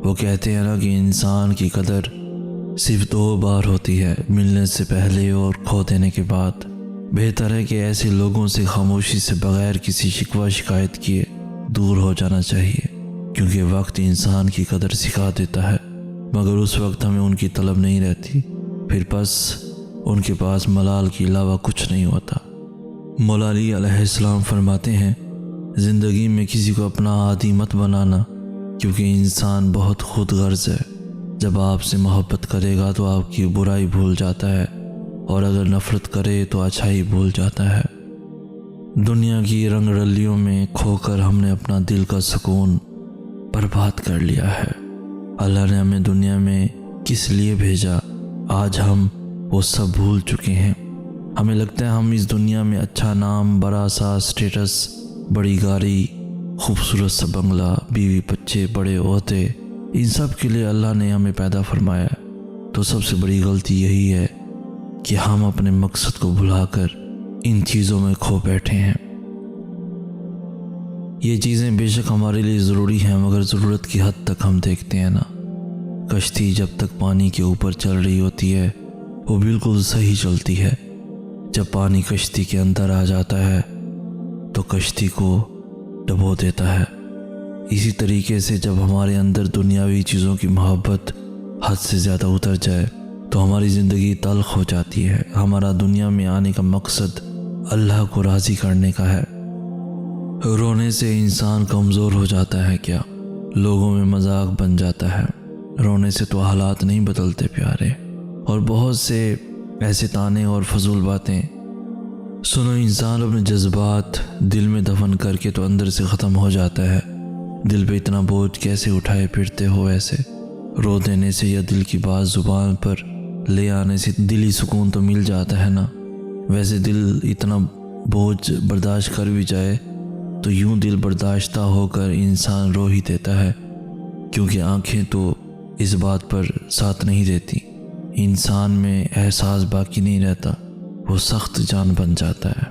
وہ کہتے ہیں نا کہ انسان کی قدر صرف 2 بار ہوتی ہے، ملنے سے پہلے اور کھو دینے کے بعد۔ بہتر ہے کہ ایسے لوگوں سے خاموشی سے بغیر کسی شکوہ شکایت کیے دور ہو جانا چاہیے، کیونکہ وقت انسان کی قدر سکھا دیتا ہے، مگر اس وقت ہمیں ان کی طلب نہیں رہتی، پھر بس ان کے پاس ملال کے علاوہ کچھ نہیں ہوتا۔ مولا علی علیہ السلام فرماتے ہیں، زندگی میں کسی کو اپنا عادی مت بنانا، کیونکہ انسان بہت خود غرض ہے۔ جب آپ سے محبت کرے گا تو آپ کی برائی بھول جاتا ہے، اور اگر نفرت کرے تو اچھائی بھول جاتا ہے۔ دنیا کی رنگ رلیوں میں کھو کر ہم نے اپنا دل کا سکون برباد کر لیا ہے۔ اللہ نے ہمیں دنیا میں کس لیے بھیجا، آج ہم وہ سب بھول چکے ہیں۔ ہمیں لگتا ہے ہم اس دنیا میں اچھا نام، بڑا سا اسٹیٹس، بڑی گاڑی، خوبصورت سا بنگلہ، بیوی بچے، بڑے عہدے، ان سب کے لیے اللہ نے ہمیں پیدا فرمایا۔ تو سب سے بڑی غلطی یہی ہے کہ ہم اپنے مقصد کو بھلا کر ان چیزوں میں کھو بیٹھے ہیں۔ یہ چیزیں بے شک ہمارے لیے ضروری ہیں، مگر ضرورت کی حد تک ہم دیکھتے ہیں نا۔ کشتی جب تک پانی کے اوپر چل رہی ہوتی ہے وہ بالکل صحیح چلتی ہے، جب پانی کشتی کے اندر آ جاتا ہے تو کشتی کو ڈبو دیتا ہے۔ اسی طریقے سے جب ہمارے اندر دنیاوی چیزوں کی محبت حد سے زیادہ اتر جائے تو ہماری زندگی تلخ ہو جاتی ہے۔ ہمارا دنیا میں آنے کا مقصد اللہ کو راضی کرنے کا ہے۔ رونے سے انسان کمزور ہو جاتا ہے کیا؟ لوگوں میں مذاق بن جاتا ہے۔ رونے سے تو حالات نہیں بدلتے پیارے، اور بہت سے ایسے تانے اور فضول باتیں سنو، انسان اپنے جذبات دل میں دفن کر کے تو اندر سے ختم ہو جاتا ہے۔ دل پہ اتنا بوجھ کیسے اٹھائے پھرتے ہو ایسے؟ رو دینے سے یا دل کی بات زبان پر لے آنے سے دلی سکون تو مل جاتا ہے نا۔ ویسے دل اتنا بوجھ برداشت کر بھی جائے تو یوں دل برداشتہ ہو کر انسان رو ہی دیتا ہے، کیونکہ آنکھیں تو اس بات پر ساتھ نہیں دیتی۔ انسان میں احساس باقی نہیں رہتا، وہ سخت جان بن جاتا ہے۔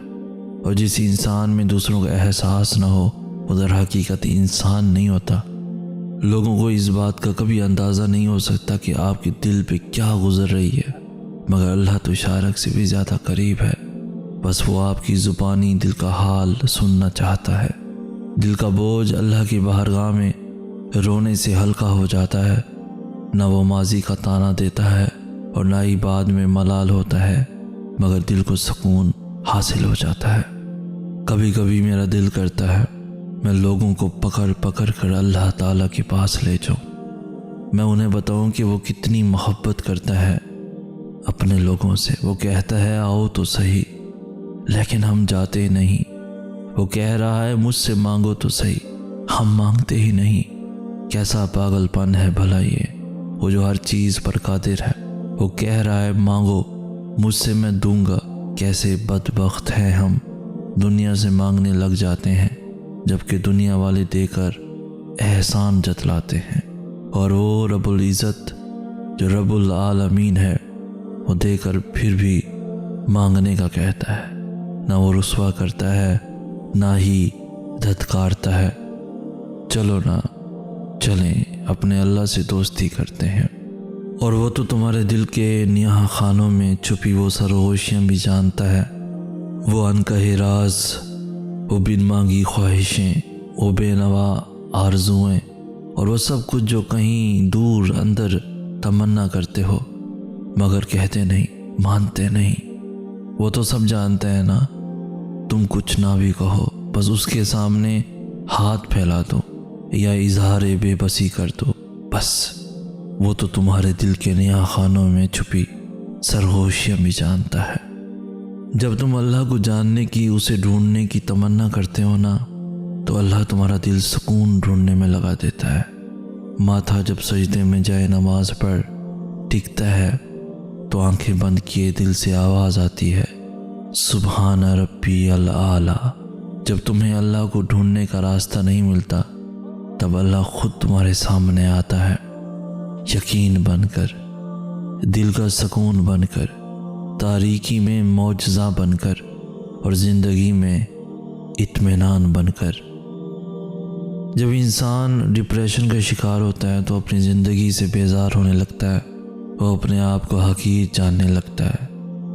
اور جس انسان میں دوسروں کا احساس نہ ہو وہ در حقیقت انسان نہیں ہوتا۔ لوگوں کو اس بات کا کبھی اندازہ نہیں ہو سکتا کہ آپ کے دل پہ کیا گزر رہی ہے، مگر اللہ تو اشارک سے بھی زیادہ قریب ہے۔ بس وہ آپ کی زبانی دل کا حال سننا چاہتا ہے۔ دل کا بوجھ اللہ کی بارگاہ میں رونے سے ہلکا ہو جاتا ہے، نہ وہ ماضی کا تانا دیتا ہے اور نہ ہی بعد میں ملال ہوتا ہے، مگر دل کو سکون حاصل ہو جاتا ہے۔ کبھی کبھی میرا دل کرتا ہے میں لوگوں کو پکڑ پکڑ کر اللہ تعالیٰ کے پاس لے جاؤں، میں انہیں بتاؤں کہ وہ کتنی محبت کرتا ہے اپنے لوگوں سے۔ وہ کہتا ہے آؤ تو صحیح، لیکن ہم جاتے نہیں۔ وہ کہہ رہا ہے مجھ سے مانگو تو صحیح، ہم مانگتے ہی نہیں۔ کیسا پاگل پن ہے بھلا یہ، وہ جو ہر چیز پر قادر ہے۔ وہ کہہ رہا ہے مانگو مجھ سے میں دوں گا۔ کیسے بدبخت ہیں ہم، دنیا سے مانگنے لگ جاتے ہیں جبکہ دنیا والے دے کر احسان جتلاتے ہیں، اور وہ رب العزت جو رب العالمین ہے وہ دے کر پھر بھی مانگنے کا کہتا ہے۔ نہ وہ رسوا کرتا ہے نہ ہی دھتکارتا ہے۔ چلو نا، چلیں اپنے اللہ سے دوستی کرتے ہیں، اور وہ تو تمہارے دل کے نیاہ خانوں میں چھپی وہ سرگوشیاں بھی جانتا ہے۔ وہ انکہے راز، وہ بن مانگی خواہشیں، وہ بے نوا آرزوئیں، اور وہ سب کچھ جو کہیں دور اندر تمنا کرتے ہو مگر کہتے نہیں، مانتے نہیں۔ وہ تو سب جانتا ہے نا، تم کچھ نہ بھی کہو، بس اس کے سامنے ہاتھ پھیلا دو یا اظہار بے بسی کر دو، بس وہ تو تمہارے دل کے نیاہ خانوں میں چھپی سرگوشیاں بھی جانتا ہے۔ جب تم اللہ کو جاننے کی، اسے ڈھونڈنے کی تمنا کرتے ہو نا، تو اللہ تمہارا دل سکون ڈھونڈنے میں لگا دیتا ہے۔ ماتھا جب سجدے میں جائے نماز پڑھ ٹکتا ہے تو آنکھیں بند کیے دل سے آواز آتی ہے سبحان ربی الاعلی۔ جب تمہیں اللہ کو ڈھونڈنے کا راستہ نہیں ملتا تب اللہ خود تمہارے سامنے آتا ہے، یقین بن کر، دل کا سکون بن کر، تاریکی میں معجزہ بن کر، اور زندگی میں اطمینان بن کر۔ جب انسان ڈپریشن کا شکار ہوتا ہے تو اپنی زندگی سے بیزار ہونے لگتا ہے، وہ اپنے آپ کو حقیر جاننے لگتا ہے،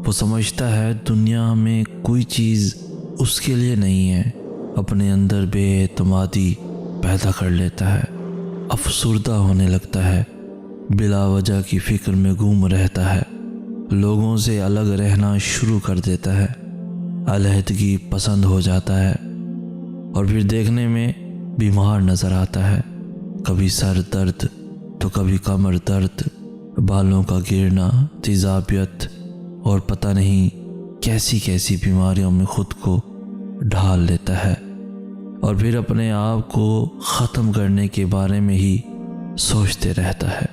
وہ سمجھتا ہے دنیا میں کوئی چیز اس کے لیے نہیں ہے، اپنے اندر بے اعتمادی پیدا کر لیتا ہے، افسردہ ہونے لگتا ہے، بلا وجہ کی فکر میں گم رہتا ہے، لوگوں سے الگ رہنا شروع کر دیتا ہے، علیحدگی پسند ہو جاتا ہے، اور پھر دیکھنے میں بیمار نظر آتا ہے، کبھی سر درد تو کبھی کمر درد، بالوں کا گرنا، تیزابیت اور پتہ نہیں کیسی کیسی بیماریوں میں خود کو ڈھال لیتا ہے، اور پھر اپنے آپ کو ختم کرنے کے بارے میں ہی سوچتے رہتا ہے۔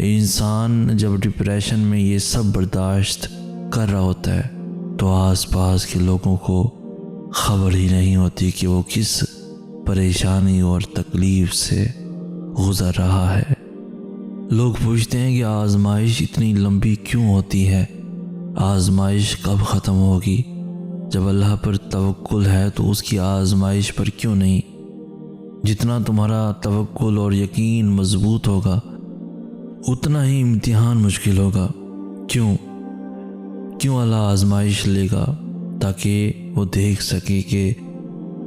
انسان جب ڈپریشن میں یہ سب برداشت کر رہا ہوتا ہے تو آس پاس کے لوگوں کو خبر ہی نہیں ہوتی کہ وہ کس پریشانی اور تکلیف سے گزر رہا ہے۔ لوگ پوچھتے ہیں کہ آزمائش اتنی لمبی کیوں ہوتی ہے، آزمائش کب ختم ہوگی؟ جب اللہ پر توکل ہے تو اس کی آزمائش پر کیوں نہیں؟ جتنا تمہارا توکل اور یقین مضبوط ہوگا اتنا ہی امتحان مشکل ہوگا۔ کیوں اللہ آزمائش لے گا؟ تاکہ وہ دیکھ سکے کہ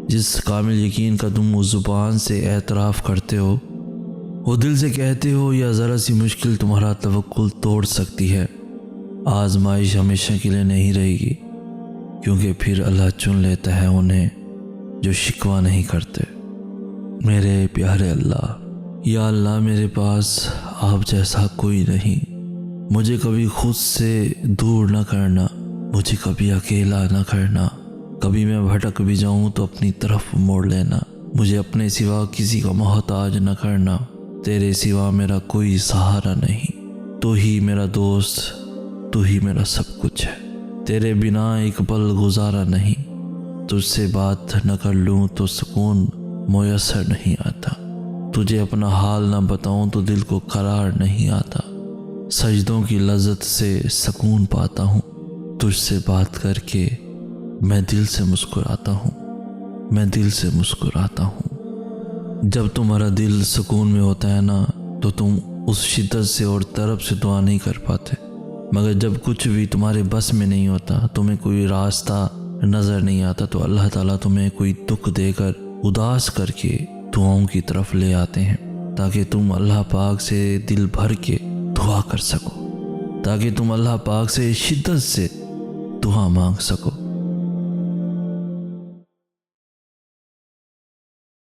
جس کامل یقین کا تم اس زبان سے اعتراف کرتے ہو، وہ دل سے کہتے ہو، یا ذرا سی مشکل تمہارا توکل توڑ سکتی ہے۔ آزمائش ہمیشہ کے لیے نہیں رہے گی، کیونکہ پھر اللہ چن لیتا ہے انہیں جو شکوہ نہیں کرتے۔ میرے پیارے اللہ، یا اللہ میرے پاس آپ جیسا کوئی نہیں، مجھے کبھی خود سے دور نہ کرنا، مجھے کبھی اکیلا نہ کرنا، کبھی میں بھٹک بھی جاؤں تو اپنی طرف موڑ لینا، مجھے اپنے سوا کسی کا محتاج نہ کرنا، تیرے سوا میرا کوئی سہارا نہیں، تو ہی میرا دوست، تو ہی میرا سب کچھ ہے، تیرے بنا ایک پل گزارا نہیں، تجھ سے بات نہ کر لوں تو سکون میسر نہیں آتا، تجھے اپنا حال نہ بتاؤں تو دل کو قرار نہیں آتا، سجدوں کی لذت سے سکون پاتا ہوں، تجھ سے بات کر کے میں دل سے مسکراتا ہوں، میں دل سے مسکراتا ہوں۔ جب تمہارا دل سکون میں ہوتا ہے نا تو تم اس شدت سے اور طرف سے دعا نہیں کر پاتے، مگر جب کچھ بھی تمہارے بس میں نہیں ہوتا، تمہیں کوئی راستہ نظر نہیں آتا، تو اللہ تعالیٰ تمہیں کوئی دکھ دے کر، اداس کر کے دعاؤں کی طرف لے آتے ہیں، تاکہ تم اللہ پاک سے دل بھر کے دعا کر سکو، تاکہ تم اللہ پاک سے شدت سے دعا مانگ سکو۔